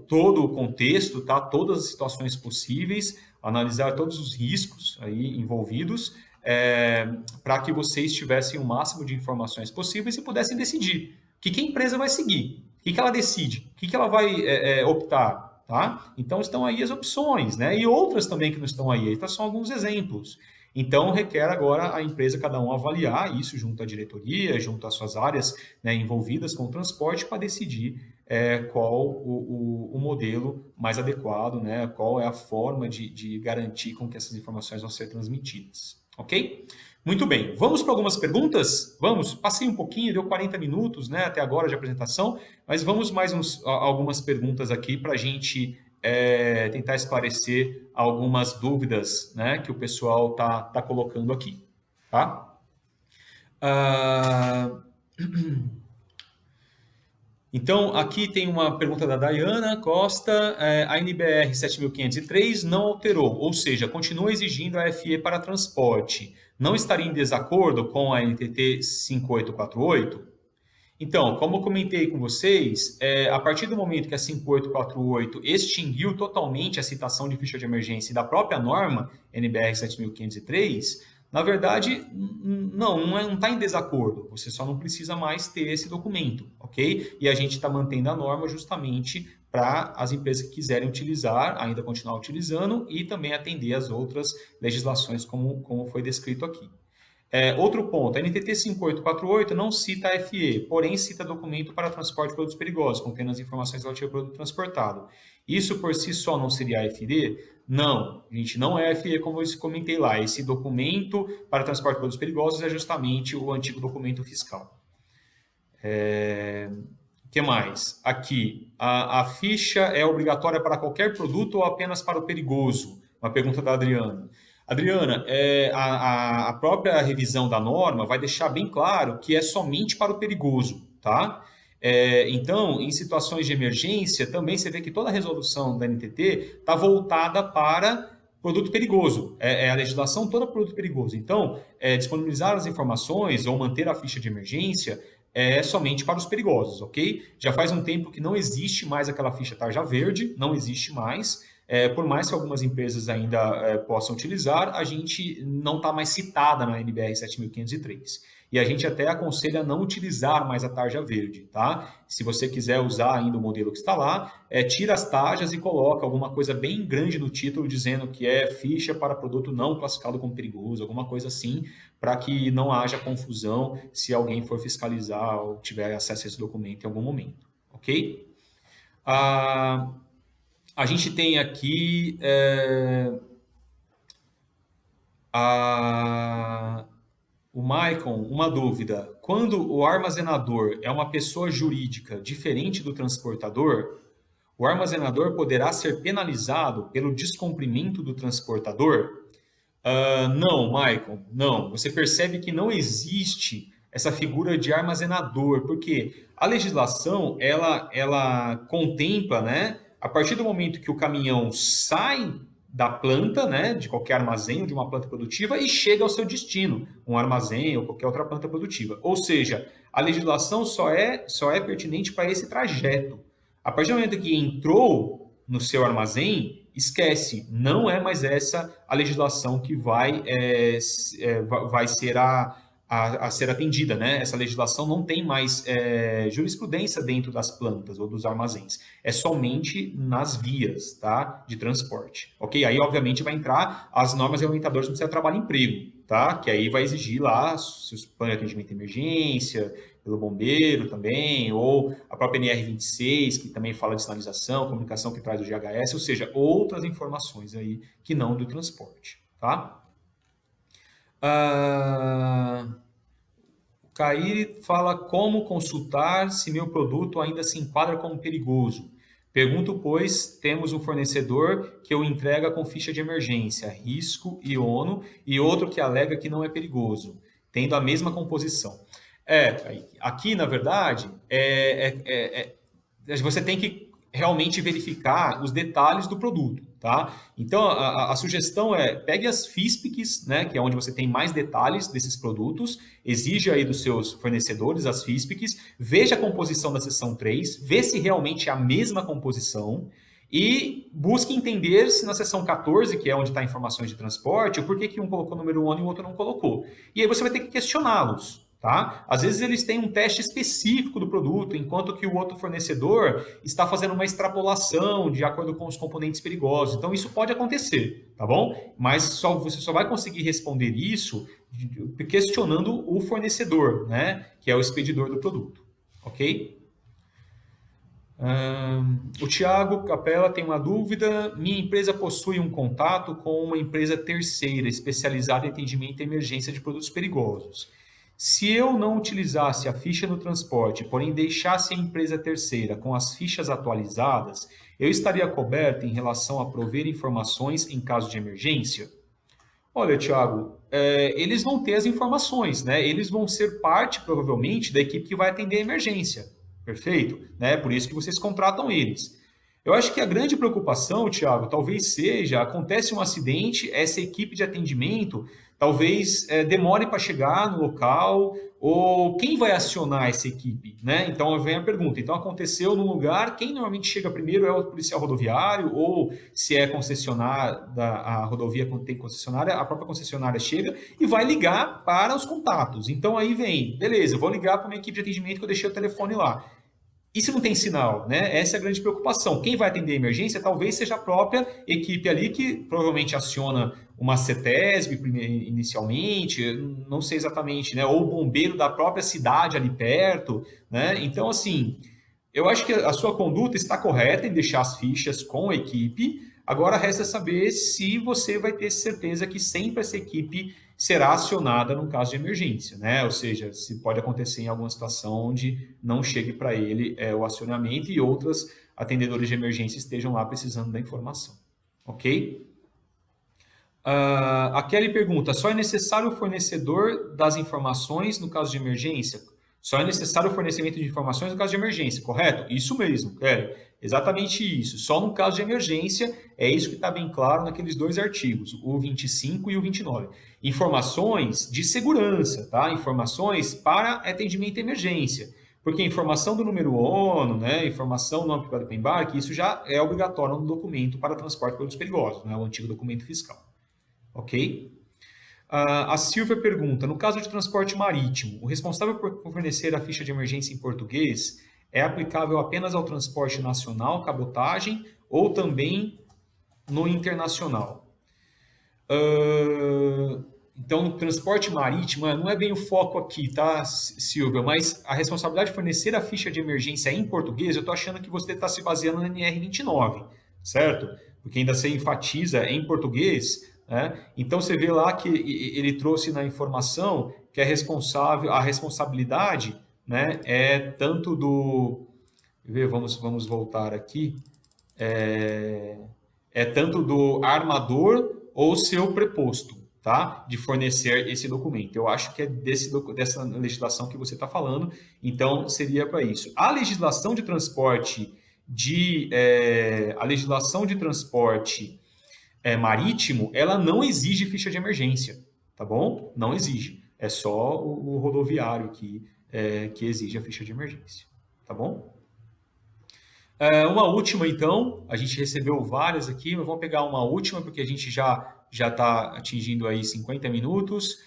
todo o contexto, tá? Todas as situações possíveis, analisar todos os riscos aí envolvidos, para que vocês tivessem o máximo de informações possíveis e pudessem decidir o que a empresa vai seguir, o que ela decide, o que ela vai optar, tá? Então estão aí as opções, né? E outras também que não estão aí, esses são alguns exemplos. Então, requer agora a empresa, cada um, avaliar isso junto à diretoria, junto às suas áreas, né, envolvidas com o transporte, para decidir qual o modelo mais adequado, né, qual é a forma de garantir com que essas informações vão ser transmitidas. Ok? Muito bem. Vamos para algumas perguntas? Vamos? Passei um pouquinho, deu 40 minutos, né, até agora de apresentação, mas vamos mais algumas perguntas aqui para a gente tentar esclarecer algumas dúvidas, né, que o pessoal tá colocando aqui, tá? Então, aqui tem uma pergunta da Dayana Costa. A NBR 7503 não alterou, ou seja, continua exigindo a FE para transporte. Não estaria em desacordo com a NTT 5848? Então, como eu comentei com vocês, a partir do momento que a 5848 extinguiu totalmente a citação de ficha de emergência da própria norma NBR 7503, na verdade, não está em desacordo, você só não precisa mais ter esse documento, ok? E a gente está mantendo a norma justamente para as empresas que quiserem utilizar, ainda continuar utilizando e também atender as outras legislações como foi descrito aqui. Outro ponto, a NTT 5848 não cita a FE, porém cita documento para transporte de produtos perigosos, contendo as informações relativas ao produto transportado. Isso por si só não seria a FD? Não, gente, não é a FE como eu comentei lá. Esse documento para transporte de produtos perigosos é justamente o antigo documento fiscal. O que mais? Aqui, a ficha é obrigatória para qualquer produto ou apenas para o perigoso? Uma pergunta da Adriana. Adriana, a própria revisão da norma vai deixar bem claro que é somente para o perigoso, tá? Então, em situações de emergência, também você vê que toda a resolução da NTT está voltada para produto perigoso. A legislação toda para produto perigoso. Então, disponibilizar as informações ou manter a ficha de emergência é somente para os perigosos, ok? Já faz um tempo que não existe mais aquela ficha tarja verde, não existe mais. Por mais que algumas empresas ainda possam utilizar, a gente não está mais citada na NBR 7503. e a gente até aconselha não utilizar mais a tarja verde, tá? Se você quiser usar ainda o modelo que está lá, tira as tarjas e coloca alguma coisa bem grande no título dizendo que é ficha para produto não classificado como perigoso, alguma coisa assim, para que não haja confusão se alguém for fiscalizar ou tiver acesso a esse documento em algum momento, ok? A gente tem aqui o Maicon, uma dúvida. Quando o armazenador é uma pessoa jurídica diferente do transportador, o armazenador poderá ser penalizado pelo descumprimento do transportador? Não, Maicon, não. Você percebe que não existe essa figura de armazenador, porque a legislação ela contempla, né, a partir do momento que o caminhão sai da planta, né, de qualquer armazém ou de uma planta produtiva e chega ao seu destino, um armazém ou qualquer outra planta produtiva. Ou seja, a legislação só é pertinente para esse trajeto. A partir do momento que entrou no seu armazém, esquece, não é mais essa a legislação que vai ser a ser atendida, né? Essa legislação não tem mais jurisprudência dentro das plantas ou dos armazéns, é somente nas vias, tá? De transporte, ok? Aí, obviamente, vai entrar as normas regulamentadoras do Ministério do Trabalho e Emprego, tá? Que aí vai exigir lá se os planos de atendimento de emergência, pelo bombeiro também, ou a própria NR26, que também fala de sinalização, comunicação que traz o GHS, ou seja, outras informações aí que não do transporte, tá? O Caí fala como consultar se meu produto ainda se enquadra como perigoso. Pergunto, pois, temos um fornecedor que o entrega com ficha de emergência, risco e ONU, e outro que alega que não é perigoso, tendo a mesma composição. Aqui, na verdade, você tem que realmente verificar os detalhes do produto, tá? Então, a sugestão pegue as FISPICs, né, que é onde você tem mais detalhes desses produtos, exija aí dos seus fornecedores as FISPICs, veja a composição da seção 3, vê se realmente é a mesma composição e busque entender se na seção 14, que é onde está informações de transporte, o porquê que um colocou o número 1 e o outro não colocou. E aí você vai ter que questioná-los. Tá? Às vezes eles têm um teste específico do produto, enquanto que o outro fornecedor está fazendo uma extrapolação de acordo com os componentes perigosos. Então isso pode acontecer, tá bom? Mas você só vai conseguir responder isso questionando o fornecedor, né? Que é o expedidor do produto, ok? O Thiago Capella tem uma dúvida. Minha empresa possui um contato com uma empresa terceira especializada em atendimento e emergência de produtos perigosos. Se eu não utilizasse a ficha no transporte, porém deixasse a empresa terceira com as fichas atualizadas, eu estaria coberto em relação a prover informações em caso de emergência? Olha, Thiago, eles vão ter as informações, né? Eles vão ser parte, provavelmente, da equipe que vai atender a emergência. Perfeito? Né? Por isso que vocês contratam eles. Eu acho que a grande preocupação, Thiago, talvez seja, acontece um acidente, essa equipe de atendimento talvez demore para chegar no local, ou quem vai acionar essa equipe, né? Então vem a pergunta, então aconteceu no lugar, quem normalmente chega primeiro é o policial rodoviário, ou se é concessionária, a rodovia quando tem concessionária, a própria concessionária chega e vai ligar para os contatos. Então aí vem, beleza, eu vou ligar para uma equipe de atendimento que eu deixei o telefone lá. E se não tem sinal, né? Essa é a grande preocupação. Quem vai atender a emergência talvez seja a própria equipe ali que provavelmente aciona uma CETESB inicialmente, não sei exatamente, né? Ou o bombeiro da própria cidade ali perto, né? Então, assim, eu acho que a sua conduta está correta em deixar as fichas com a equipe. Agora resta saber se você vai ter certeza que sempre essa equipe será acionada no caso de emergência, né? Ou seja, se pode acontecer em alguma situação onde não chegue para ele o acionamento e outras atendedores de emergência estejam lá precisando da informação, ok? A Kelly pergunta, só é necessário o fornecedor das informações no caso de emergência? Só é necessário o fornecimento de informações no caso de emergência, correto? Isso mesmo, Kelly. Exatamente isso. Só no caso de emergência, é isso que está bem claro naqueles dois artigos, o 25 e o 29. Informações de segurança, tá? Informações para atendimento à emergência. Porque a informação do número ONU, né, informação não aplicada para embarque, isso já é obrigatório no documento para transporte de produtos perigosos, né, o antigo documento fiscal. Ok? A Silvia pergunta, no caso de transporte marítimo, o responsável por fornecer a ficha de emergência em português é aplicável apenas ao transporte nacional, cabotagem, ou também no internacional? Então, transporte marítimo não é bem o foco aqui, tá, Silvia? Mas a responsabilidade de fornecer a ficha de emergência em português, eu estou achando que você está se baseando no NR29, certo? Porque ainda se enfatiza em português, né? Então, você vê lá que ele trouxe na informação que a responsabilidade, né, é tanto do... Vamos voltar aqui. É tanto do armador ou seu preposto, tá? De fornecer esse documento. Eu acho que é dessa legislação que você está falando, então seria para isso. A legislação de transporte marítimo, ela não exige ficha de emergência, tá bom? Não exige. É só o rodoviário que exige a ficha de emergência, tá bom? Uma última, então. A gente recebeu várias aqui, mas vamos pegar uma última, porque a gente já está atingindo aí 50 minutos.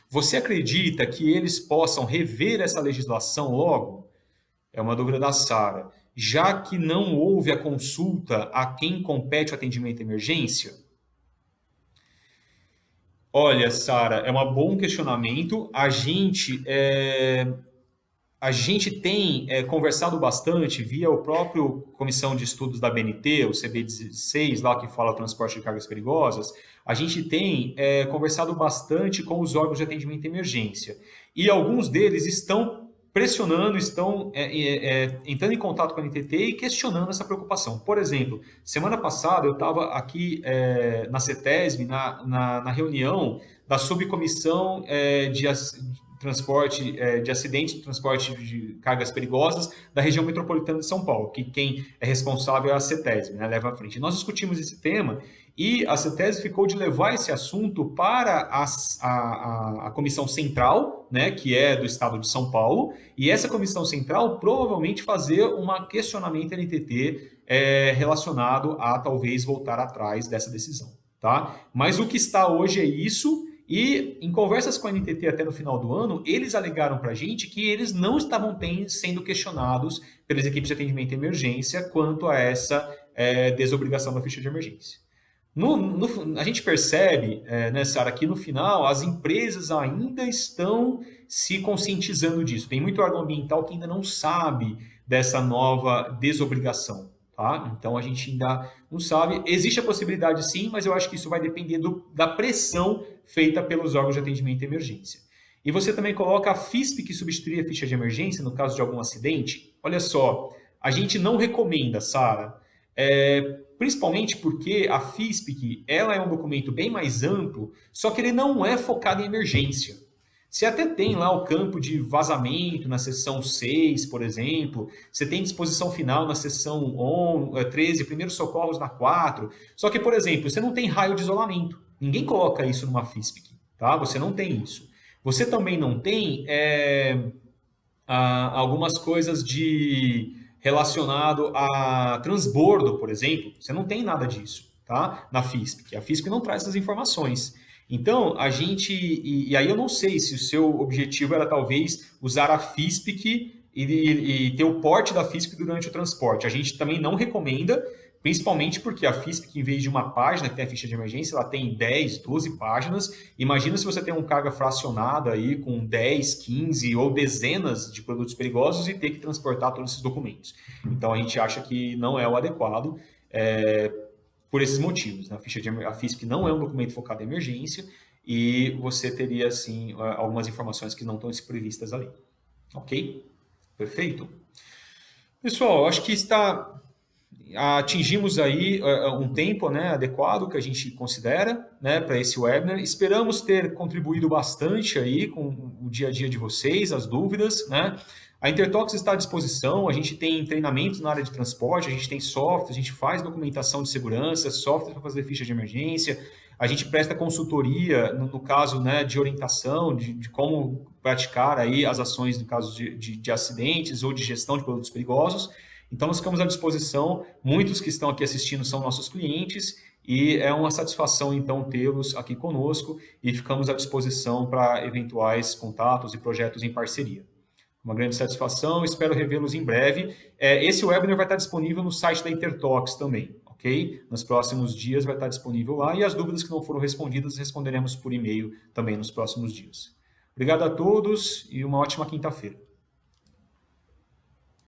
Você acredita que eles possam rever essa legislação logo? É uma dúvida da Sara. Já que não houve a consulta a quem compete o atendimento à emergência? Olha, Sara, é um bom questionamento. A gente tem conversado bastante via o próprio Comissão de Estudos da BNT, o CB16, lá que fala transporte de cargas perigosas. A gente tem conversado bastante com os órgãos de atendimento à emergência. E alguns deles estão pressionando, estão entrando em contato com a NTT e questionando essa preocupação. Por exemplo, semana passada eu estava aqui na CETESB, na reunião da subcomissão de transporte de acidentes, transporte de cargas perigosas da região metropolitana de São Paulo, que quem é responsável é a CETESB, né, leva à frente. Nós discutimos esse tema e a CETESB ficou de levar esse assunto para a comissão central, né, que é do estado de São Paulo, e essa comissão central provavelmente fazer um questionamento NTT relacionado a talvez voltar atrás dessa decisão, tá? Mas o que está hoje é isso. E em conversas com a NTT até no final do ano, eles alegaram para a gente que eles não estavam sendo questionados pelas equipes de atendimento à emergência quanto a essa desobrigação da ficha de emergência. A gente percebe, Sara, que no final as empresas ainda estão se conscientizando disso. Tem muito órgão ambiental que ainda não sabe dessa nova desobrigação. Tá? Então a gente ainda não sabe. Existe a possibilidade sim, mas eu acho que isso vai depender da pressão feita pelos órgãos de atendimento à emergência. E você também coloca a FISP que substitui a ficha de emergência no caso de algum acidente. Olha só, a gente não recomenda, Sara, principalmente porque a FISP ela é um documento bem mais amplo, só que ele não é focado em emergência. Você até tem lá o campo de vazamento na seção 6, por exemplo. Você tem disposição final na seção 13, primeiros socorros na 4. Só que, por exemplo, você não tem raio de isolamento. Ninguém coloca isso numa FISP, tá? Você não tem isso. Você também não tem algumas coisas relacionado a transbordo, por exemplo. Você não tem nada disso, tá? Na FISP. A FISP não traz essas informações. Então, e aí eu não sei se o seu objetivo era talvez usar a FISPIC e ter o porte da FISPIC durante o transporte. A gente também não recomenda, principalmente porque a FISPIC, em vez de uma página que tem a ficha de emergência, ela tem 10, 12 páginas. Imagina se você tem uma carga fracionada aí com 10, 15 ou dezenas de produtos perigosos e ter que transportar todos esses documentos. Então, a gente acha que não é o adequado. Por esses motivos, né? A FISP não é um documento focado em emergência e você teria, assim, algumas informações que não estão previstas ali. Ok? Perfeito? Pessoal, acho que atingimos aí um tempo, né, adequado que a gente considera, né, para esse webinar. Esperamos ter contribuído bastante aí com o dia a dia de vocês, as dúvidas, né? A Intertox está à disposição, a gente tem treinamentos na área de transporte, a gente tem software, a gente faz documentação de segurança, software para fazer ficha de emergência, a gente presta consultoria, no caso, né, de orientação, de como praticar aí as ações no caso de acidentes ou de gestão de produtos perigosos. Então, nós ficamos à disposição, muitos que estão aqui assistindo são nossos clientes, e é uma satisfação, então, tê-los aqui conosco, e ficamos à disposição para eventuais contatos e projetos em parceria. Uma grande satisfação, espero revê-los em breve. Esse webinar vai estar disponível no site da Intertalks também, ok? Nos próximos dias vai estar disponível lá, e as dúvidas que não foram respondidas responderemos por e-mail também nos próximos dias. Obrigado a todos e uma ótima quinta-feira.